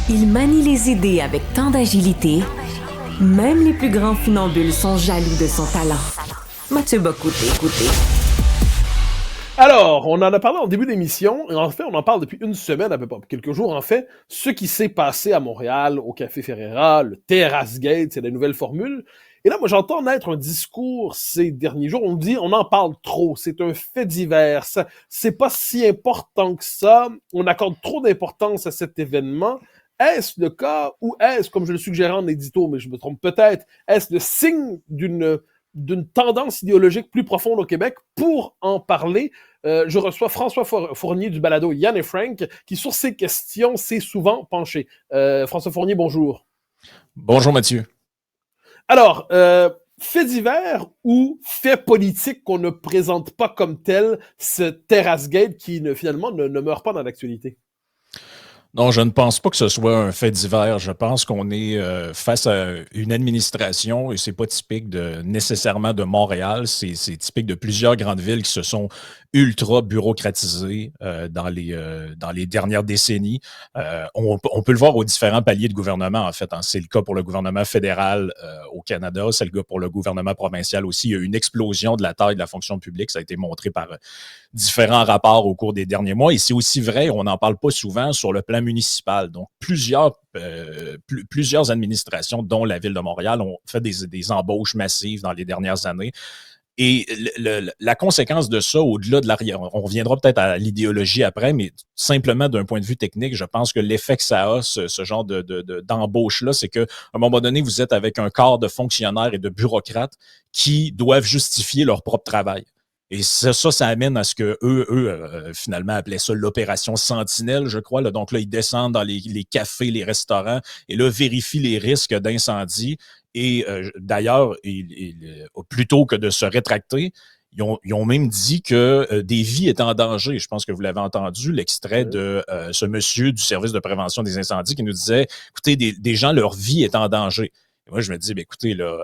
Il manie les idées avec tant d'agilité, même les plus grands funambules sont jaloux de son talent. Mathieu Bock-Côté, écoutez. Alors, on en a parlé en début d'émission, et en fait, on en parle depuis une semaine, à peu près, quelques jours, en fait, ce qui s'est passé à Montréal, au Café Ferreira, le Terrace Gate, c'est la nouvelle formule. Et là, moi, j'entends naître un discours ces derniers jours, on dit, on en parle trop, c'est un fait divers, c'est pas si important que ça, on accorde trop d'importance à cet événement. Est-ce le cas, ou est-ce, comme je le suggérais en édito, mais je me trompe peut-être, est-ce le signe d'une tendance idéologique plus profonde au Québec? Pour en parler, je reçois François Fournier du balado Yann et Frank, qui sur ces questions s'est souvent penché. François Fournier, bonjour. Bonjour Mathieu. Alors, fait divers ou fait politique qu'on ne présente pas comme tel, ce Terrace Gate qui finalement ne meurt pas dans l'actualité? Non, je ne pense pas que ce soit un fait divers. Je pense qu'on est face à une administration et c'est pas typique nécessairement de Montréal. C'est typique de plusieurs grandes villes qui se sont ultra bureaucratisées dans les dernières décennies. On peut le voir aux différents paliers de gouvernement, en fait. Hein. C'est le cas pour le gouvernement fédéral au Canada, c'est le cas pour le gouvernement provincial aussi. Il y a eu une explosion de la taille de la fonction publique. Ça a été montré par différents rapports au cours des derniers mois. Et c'est aussi vrai, on n'en parle pas souvent, sur le plan municipal. Donc, plusieurs administrations, dont la Ville de Montréal, ont fait des embauches massives dans les dernières années. Et la conséquence de ça, au-delà de l'arrière, on reviendra peut-être à l'idéologie après, mais simplement d'un point de vue technique, je pense que l'effet que ça a, ce genre d'embauche-là, c'est qu'à un moment donné, vous êtes avec un corps de fonctionnaires et de bureaucrates qui doivent justifier leur propre travail. Et ça amène à ce que eux finalement appelaient ça l'opération Sentinelle, je crois. Là. Donc là, ils descendent dans les cafés, les restaurants, et là, vérifient les risques d'incendie. Et d'ailleurs, plutôt que de se rétracter, ils ont même dit que des vies étaient en danger. Je pense que vous l'avez entendu, l'extrait de ce monsieur du service de prévention des incendies qui nous disait, écoutez, des gens, leur vie est en danger. Et moi, je me dis, écoutez, là...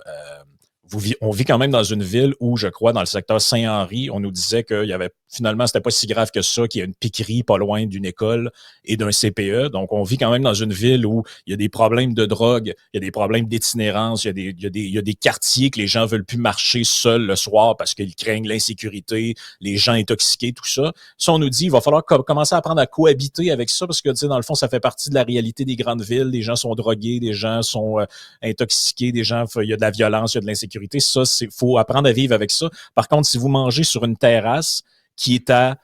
on vit quand même dans une ville où, je crois, dans le secteur Saint-Henri, on nous disait qu'il y avait, finalement, c'était pas si grave que ça, qu'il y a une piquerie pas loin d'une école et d'un CPE. Donc, on vit quand même dans une ville où il y a des problèmes de drogue, il y a des problèmes d'itinérance, il y a des quartiers que les gens veulent plus marcher seuls le soir parce qu'ils craignent l'insécurité, les gens intoxiqués, tout ça. Ça, on nous dit, il va falloir commencer à apprendre à cohabiter avec ça parce que, tu sais, dans le fond, ça fait partie de la réalité des grandes villes. Les gens sont drogués, les gens sont intoxiqués, il y a de la violence, il y a de l'insécurité. Ça, faut apprendre à vivre avec ça. Par contre, si vous mangez sur une terrasse qui est à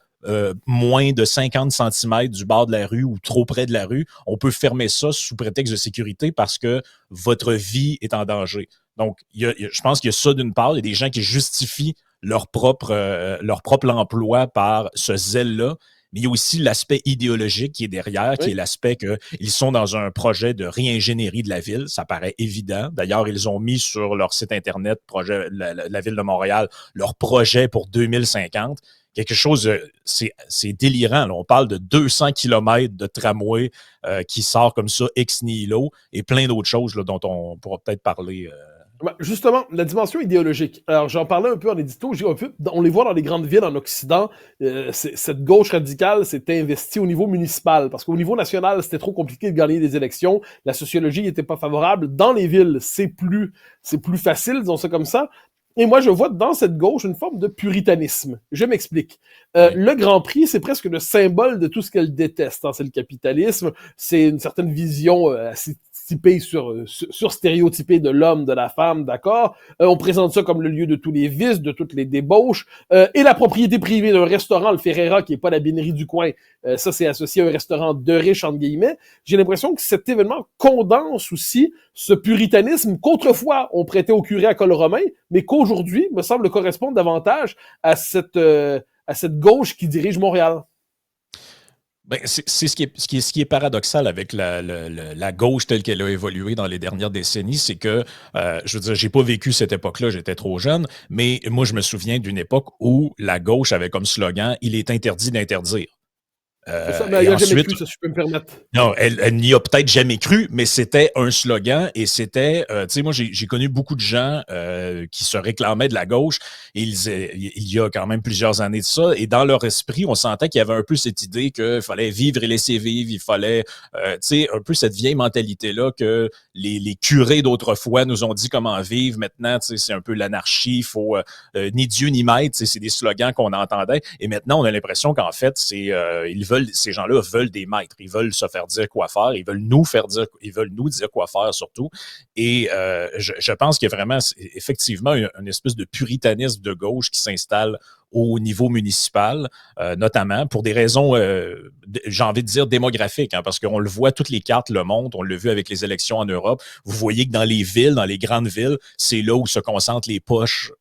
moins de 50 cm du bord de la rue ou trop près de la rue, on peut fermer ça sous prétexte de sécurité parce que votre vie est en danger. Donc, je pense qu'il y a ça d'une part. Il y a des gens qui justifient leur propre emploi par ce zèle-là. Mais il y a aussi l'aspect idéologique qui est derrière, oui, qui est l'aspect qu'ils sont dans un projet de réingénierie de la ville. Ça paraît évident. D'ailleurs, ils ont mis sur leur site Internet, la Ville de Montréal, leur projet pour 2050. Quelque chose, c'est délirant. Là. On parle de 200 kilomètres de tramway qui sort comme ça ex nihilo et plein d'autres choses là, dont on pourra peut-être parler. Justement, la dimension idéologique. Alors, j'en parlais un peu en édito. On les voit dans les grandes villes en Occident. Cette gauche radicale s'est investie au niveau municipal parce qu'au niveau national, c'était trop compliqué de gagner des élections. La sociologie n'était pas favorable. Dans les villes, c'est plus facile, disons ça comme ça. Et moi, je vois dans cette gauche une forme de puritanisme. Je m'explique. Oui. Le Grand Prix, c'est presque le symbole de tout ce qu'elle déteste. Hein. C'est le capitalisme, c'est une certaine vision assez typée sur stéréotypée de l'homme, de la femme, d'accord? On présente ça comme le lieu de tous les vices, de toutes les débauches. Et la propriété privée d'un restaurant, le Ferreira, qui est pas la bénérie du coin, ça, c'est associé à un restaurant de riches, entre guillemets. J'ai l'impression que cet événement condense aussi ce puritanisme qu'autrefois on prêtait au curé à col romain, mais qu'aujourd'hui me semble correspondre davantage à cette gauche qui dirige Montréal. Ben, c'est ce qui est paradoxal avec la gauche telle qu'elle a évolué dans les dernières décennies, c'est que, je veux dire, j'ai pas vécu cette époque-là, j'étais trop jeune, mais moi, je me souviens d'une époque où la gauche avait comme slogan « Il est interdit d'interdire ». C'est ça, mais Et il n'a jamais ensuite, cru, ça, si je peux me permettre. non, elle n'y a peut-être jamais cru, mais c'était un slogan et c'était, tu sais, moi j'ai connu beaucoup de gens qui se réclamaient de la gauche et il y a quand même plusieurs années de ça et dans leur esprit, on sentait qu'il y avait un peu cette idée qu'il fallait vivre et laisser vivre, il fallait, tu sais, un peu cette vieille mentalité-là que les curés d'autrefois nous ont dit comment vivre. Maintenant, tu sais, c'est un peu l'anarchie, il faut ni Dieu ni maître, tu sais, c'est des slogans qu'on entendait et maintenant on a l'impression qu'en fait, ces gens-là veulent des maîtres, ils veulent se faire dire quoi faire, ils veulent nous dire quoi faire surtout. Et je pense qu'il y a vraiment effectivement une espèce de puritanisme de gauche qui s'installe au niveau municipal, notamment pour des raisons, j'ai envie de dire démographiques, hein, parce qu'on le voit, toutes les cartes le montrent, on l'a vu avec les élections en Europe. Vous voyez que dans les villes, dans les grandes villes, c'est là où se concentrent les poches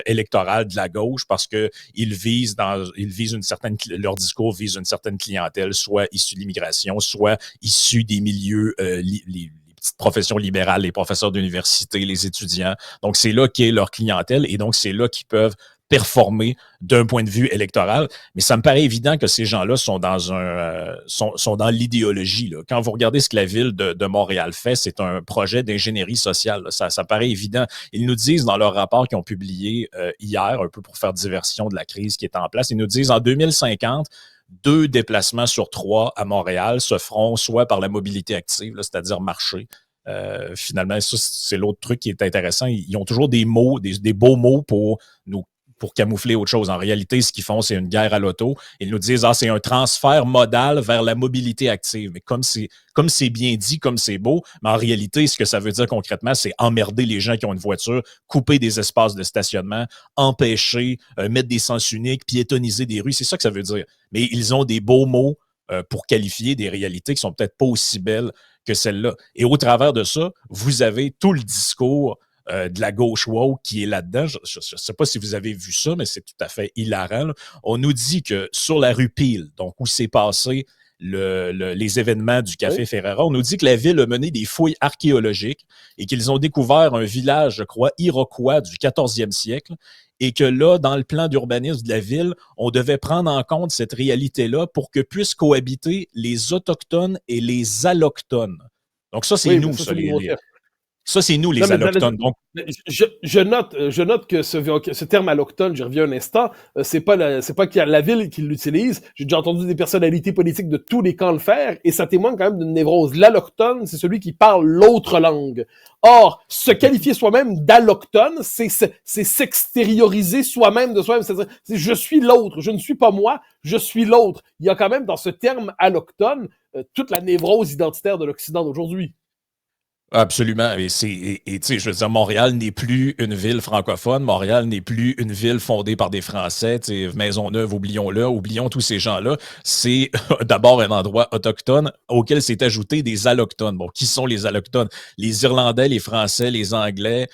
électorales de la gauche parce que ils visent une certaine, leur discours vise une certaine clientèle, soit issue de l'immigration, soit issue des milieux les petites professions libérales, les professeurs d'université, les étudiants. Donc, c'est là qu'est leur clientèle et donc c'est là qu'ils peuvent performer d'un point de vue électoral. Mais ça me paraît évident que ces gens-là sont sont dans l'idéologie. Là. Quand vous regardez ce que la ville de Montréal fait, c'est un projet d'ingénierie sociale. Ça paraît évident. Ils nous disent dans leur rapport qu'ils ont publié hier, un peu pour faire diversion de la crise qui est en place, ils nous disent en 2050, 2 déplacements sur 3 à Montréal se feront soit par la mobilité active, là, c'est-à-dire marcher. Finalement, ça, c'est l'autre truc qui est intéressant. Ils ont toujours des mots, des beaux mots pour camoufler autre chose. En réalité, ce qu'ils font, c'est une guerre à l'auto. Ils nous disent, c'est un transfert modal vers la mobilité active. Mais comme c'est bien dit, comme c'est beau, mais en réalité, ce que ça veut dire concrètement, c'est emmerder les gens qui ont une voiture, couper des espaces de stationnement, empêcher, mettre des sens uniques, piétoniser des rues. C'est ça que ça veut dire. Mais ils ont des beaux mots pour qualifier des réalités qui sont peut-être pas aussi belles que celles-là. Et au travers de ça, vous avez tout le discours de la gauche woke qui est là-dedans. Je ne sais pas si vous avez vu ça, mais c'est tout à fait hilarant. Là. On nous dit que sur la rue Peel, donc où s'est passé les événements du Café Ferrara, on nous dit que la ville a mené des fouilles archéologiques et qu'ils ont découvert un village, je crois, iroquois du 14e siècle et que là, dans le plan d'urbanisme de la ville, on devait prendre en compte cette réalité-là pour que puissent cohabiter les Autochtones et les Allochtones. Donc ça, c'est nous, ça, ça, c'est nous, les allochtones. Donc, je note que ce terme allochtone, j'y reviens un instant, c'est pas qu'il y a la ville qui l'utilise. J'ai déjà entendu des personnalités politiques de tous les camps le faire, et ça témoigne quand même d'une névrose. L'allochtone, c'est celui qui parle l'autre langue. Or, se qualifier soi-même d'allochtone, c'est s'extérioriser soi-même de soi-même. C'est-à-dire, je suis l'autre, je ne suis pas moi, je suis l'autre. Il y a quand même dans ce terme allochtone toute la névrose identitaire de l'Occident d'aujourd'hui. absolument. Et tu sais, je veux dire, Montréal n'est plus une ville francophone. Montréal n'est plus une ville fondée par des Français. Tu sais, Maisonneuve, oublions tous ces gens-là. C'est d'abord un endroit autochtone auquel s'est ajouté des allochtones. Bon, qui sont les allochtones? Les Irlandais, les Français, les Anglais,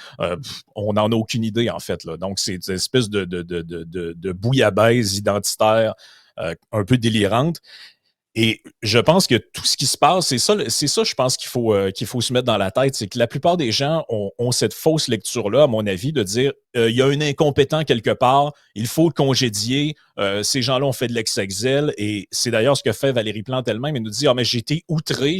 on n'en a aucune idée, en fait. Là. Donc, c'est une espèce de bouillabaisse identitaire un peu délirante. Et je pense que tout ce qui se passe, c'est ça, je pense qu'il faut se mettre dans la tête, c'est que la plupart des gens ont cette fausse lecture-là, à mon avis, de dire il y a un incompétent quelque part, il faut le congédier, ces gens-là ont fait de l'ex-exil, et c'est d'ailleurs ce que fait Valérie Plante elle-même, elle nous dit mais j'ai été outrée,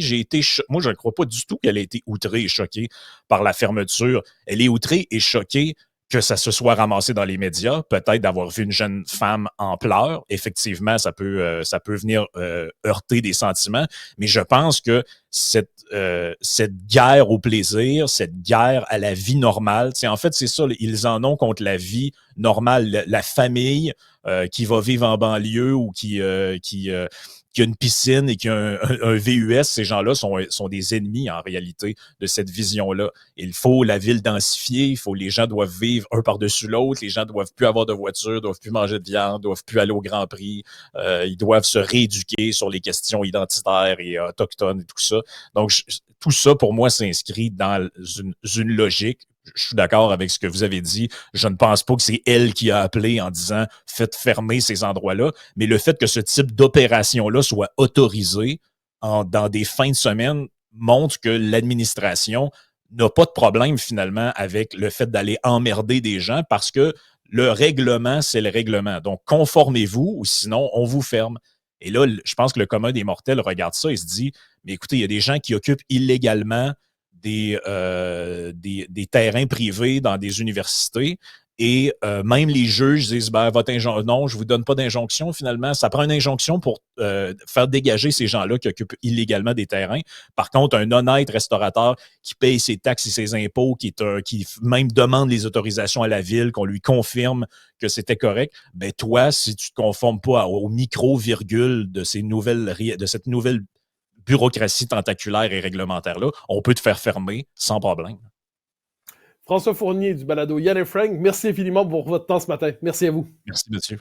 moi je ne crois pas du tout qu'elle ait été outrée et choquée par la fermeture, elle est outrée et choquée que ça se soit ramassé dans les médias, peut-être d'avoir vu une jeune femme en pleurs. Effectivement, ça peut venir heurter des sentiments, mais je pense que cette guerre au plaisir, cette guerre à la vie normale, en fait, c'est ça, ils en ont contre la vie normale, la famille qui va vivre en banlieue ou qui a une piscine et qui a un VUS, ces gens-là sont des ennemis en réalité de cette vision-là. Il faut la ville densifier, les gens doivent vivre un par-dessus l'autre, les gens doivent plus avoir de voiture, doivent plus manger de viande, doivent plus aller au Grand Prix, ils doivent se rééduquer sur les questions identitaires et autochtones et tout ça. Donc, tout ça, pour moi, s'inscrit dans une logique. Je suis d'accord avec ce que vous avez dit. Je ne pense pas que c'est elle qui a appelé en disant « faites fermer ces endroits-là », mais le fait que ce type d'opération-là soit autorisé dans des fins de semaine montre que l'administration n'a pas de problème finalement avec le fait d'aller emmerder des gens parce que le règlement, c'est le règlement. Donc, conformez-vous ou sinon, on vous ferme. Et là, je pense que le commun des mortels regarde ça et se dit, mais écoutez, il y a des gens qui occupent illégalement des terrains privés dans des universités. Et même les juges disent, non, je ne vous donne pas d'injonction finalement. Ça prend une injonction pour faire dégager ces gens-là qui occupent illégalement des terrains. Par contre, un honnête restaurateur qui paye ses taxes et ses impôts, qui même demande les autorisations à la ville, qu'on lui confirme que c'était correct, ben toi, si tu ne te conformes pas au micro-virgule de cette nouvelle bureaucratie tentaculaire et réglementaire-là, on peut te faire fermer sans problème. François Fournier du balado Yann et Frank, merci infiniment pour votre temps ce matin. Merci à vous. Merci, Mathieu.